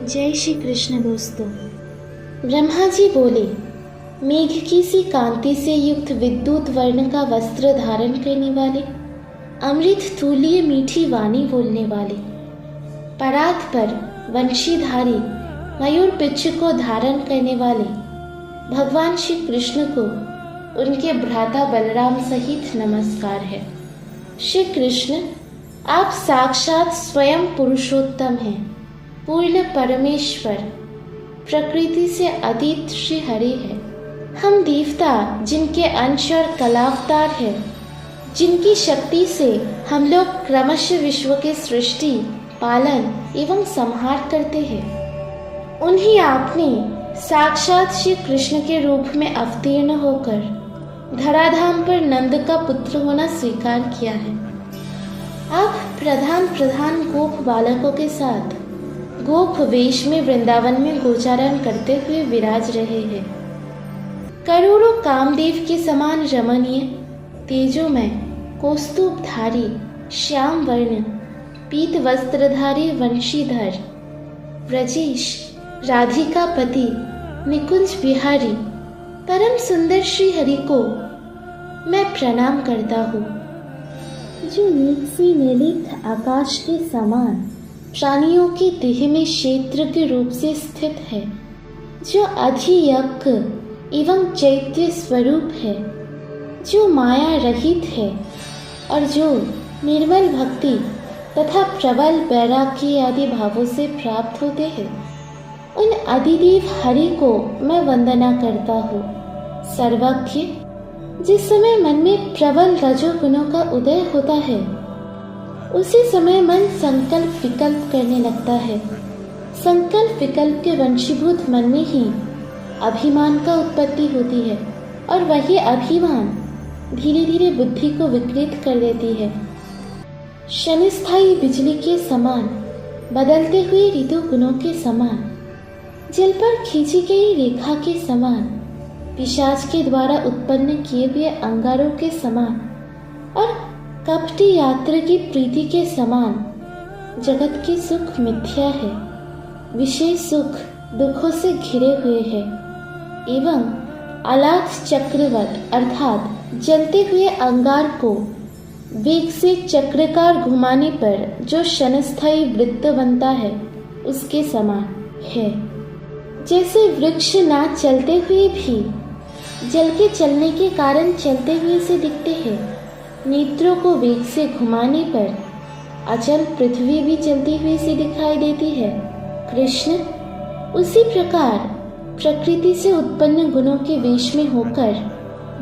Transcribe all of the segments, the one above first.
जय श्री कृष्ण दोस्तों। ब्रह्मा जी बोले, मेघ की सी कांति से युक्त विद्युत वर्ण का वस्त्र धारण करने वाले, अमृत तुल्य मीठी वाणी बोलने वाले, परात पर वंशीधारी मयूर पिच्छ को धारण करने वाले भगवान श्री कृष्ण को उनके भ्राता बलराम सहित नमस्कार है। श्री कृष्ण, आप साक्षात स्वयं पुरुषोत्तम हैं, पूर्ण परमेश्वर, प्रकृति से अतीत श्री हरि है। हम देवता जिनके अंश और कलावतार हैं, जिनकी शक्ति से हम लोग क्रमशः विश्व के सृष्टि, पालन एवं संहार करते हैं, उन्हीं आपने साक्षात श्री कृष्ण के रूप में अवतीर्ण होकर धराधाम पर नंद का पुत्र होना स्वीकार किया है। आप प्रधान गोप बालकों के साथ गोप वेश में वृंदावन में गोचारण करते हुए विराज रहे हैं। करोड़ों कामदेव के समान रमणीय, तेजोमय, कौस्तुभधारी, श्याम वर्ण, पीत वस्त्रधारी वंशीधर ब्रजेश, राधिका पति, निकुंज बिहारी, परम सुंदर श्री हरि को मैं प्रणाम करता हूँ, जो मेघ से निर्लिप्त आकाश के समान प्राणियों के देह में क्षेत्र के रूप से स्थित है, जो अधियज्ञ एवं चैत्य स्वरूप है, जो माया रहित है और जो निर्मल भक्ति तथा प्रबल वैराग्य आदि भावों से प्राप्त होते हैं, उन अधिदेव हरि को मैं वंदना करता हूँ। सर्वज्ञ, जिस समय मन में प्रबल रजोगुणों का उदय होता है, उसी समय मन संकल्प विकल्प करने लगता है। संकल्प विकल्प के वंशीभूत मन में ही अभिमान का उत्पत्ति होती है और वही अभिमान धीरे धीरे बुद्धि को विकृत कर देती है। क्षणस्थायी बिजली के समान, बदलते हुए ऋतु गुणों के समान, जल पर खींची गई रेखा के समान, पिशाच के द्वारा उत्पन्न किए हुए अंगारों के समान और कपटी यात्री की प्रीति के समान जगत के सुख मिथ्या है, विषय सुख दुखों से घिरे हुए हैं एवं अलाथ चक्रवत अर्थात जलते हुए अंगार को वेग से चक्राकार घुमाने पर जो क्षणस्थायी वृत्त बनता है, उसके समान है। जैसे वृक्ष ना चलते हुए भी जल के चलने के कारण चलते हुए से दिखते हैं, नेत्रों को वेग से घुमाने पर अचल पृथ्वी भी चलती हुई सी दिखाई देती है। कृष्ण, उसी प्रकार प्रकृति से उत्पन्न गुणों के वेश में होकर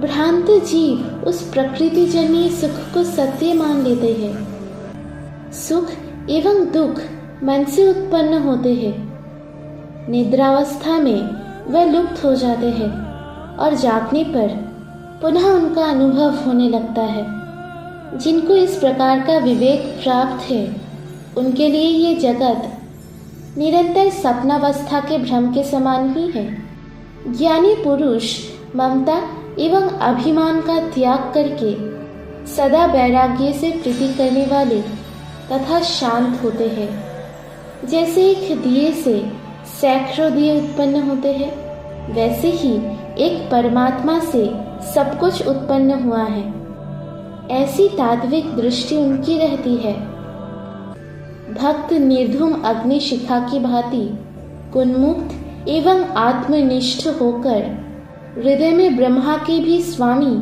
भ्रांत जीव उस प्रकृति जन्य सुख को सत्य मान लेते हैं। सुख एवं दुख मन से उत्पन्न होते हैं। निद्रावस्था में वह लुप्त हो जाते हैं और जागने पर पुनः उनका अनुभव होने लगता है। जिनको इस प्रकार का विवेक प्राप्त है, उनके लिए ये जगत निरंतर सपनावस्था के भ्रम के समान ही है। ज्ञानी पुरुष ममता एवं अभिमान का त्याग करके सदा वैराग्य से प्रीति करने वाले तथा शांत होते हैं। जैसे एक दिए से सैकड़ों दिए उत्पन्न होते हैं, वैसे ही एक परमात्मा से सब कुछ उत्पन्न हुआ है। ऐसी तात्विक दृष्टि उनकी रहती है। भक्त निर्धूम अग्नि शिखा की भांति गुणमुक्त एवं आत्मनिष्ठ होकर हृदय में ब्रह्मा के भी स्वामी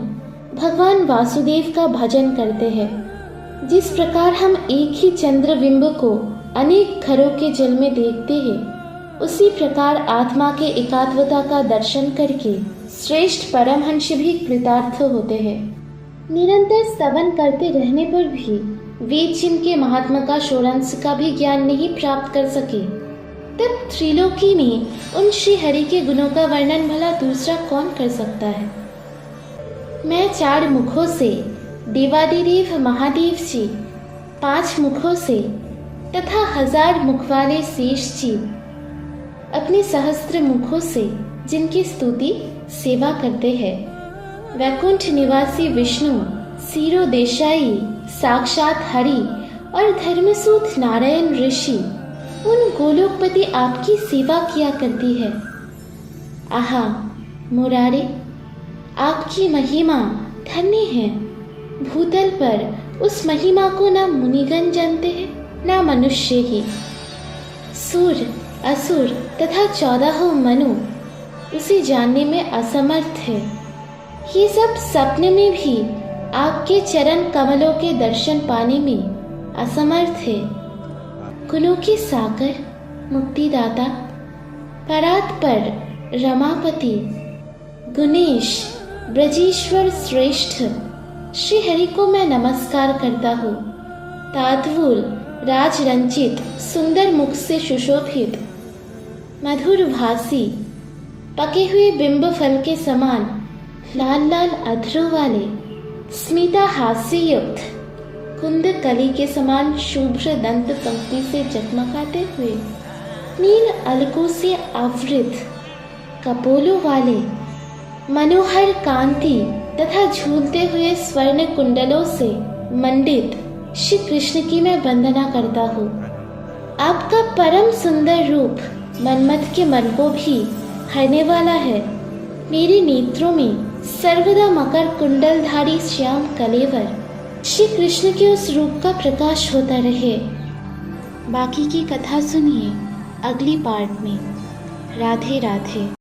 भगवान वासुदेव का भजन करते हैं। जिस प्रकार हम एक ही चंद्रबिंब को अनेक घरों के जल में देखते हैं, उसी प्रकार आत्मा के एकात्मता का दर्शन करके श्रेष्ठ परमहंस भी कृतार्थ होते हैं। निरंतर स्तवन करते रहने पर भी वेद जिनके महात्मा का षोडश का भी ज्ञान नहीं प्राप्त कर सके, तब त्रिलोकी में उन श्री हरि के गुणों का वर्णन भला दूसरा कौन कर सकता है। मैं 4 मुखों से देवादिदेव महादेव जी, 5 मुखों से तथा 1000 मुख वाले शेष जी, अपने सहस्त्र मुखों से जिनकी स्तुति सेवा करते हैं, वैकुंठ निवासी विष्णु, सीरो देशाई, साक्षात हरि और धर्मसूत नारायण ऋषि उन गोलोकपति आपकी सेवा किया करती है। आहा मुरारे, आपकी महिमा धन्य है। भूतल पर उस महिमा को ना मुनिगण जानते हैं ना मनुष्य ही। सुर, असुर तथा 14 मनु उसे जानने में असमर्थ है। ये सब सपने में भी आपके चरण कमलों के दर्शन पाने में असमर्थ है। गुणों के सागर, मुक्तिदाता, परात पर रमापति, गुणेश, ब्रजेश्वर श्रेष्ठ श्री हरि को मैं नमस्कार करता हूँ। तात्वूल, राज रंचित, सुंदर मुख से सुशोभित, मधुर भासी, पके हुए बिंब फल के समान लाल लाल अधरों वाले, स्मिता हास्य युक्त, कुंद कली के समान शुभ्र दंत पंक्ति से जगमगाते हुए, नील अलकों से आवृत, कपोलों वाले, मनोहर कांति तथा झूलते हुए स्वर्ण कुंडलों से मंडित श्री कृष्ण की मैं वंदना करता हूँ। आपका परम सुंदर रूप मनमथ के मन को भी हरने वाला है। मेरे नेत्रों में सर्वदा मकर कुंडलधारी श्याम कलेवर श्री कृष्ण के उस रूप का प्रकाश होता रहे। बाकी की कथा सुनिए अगली पार्ट में। राधे राधे।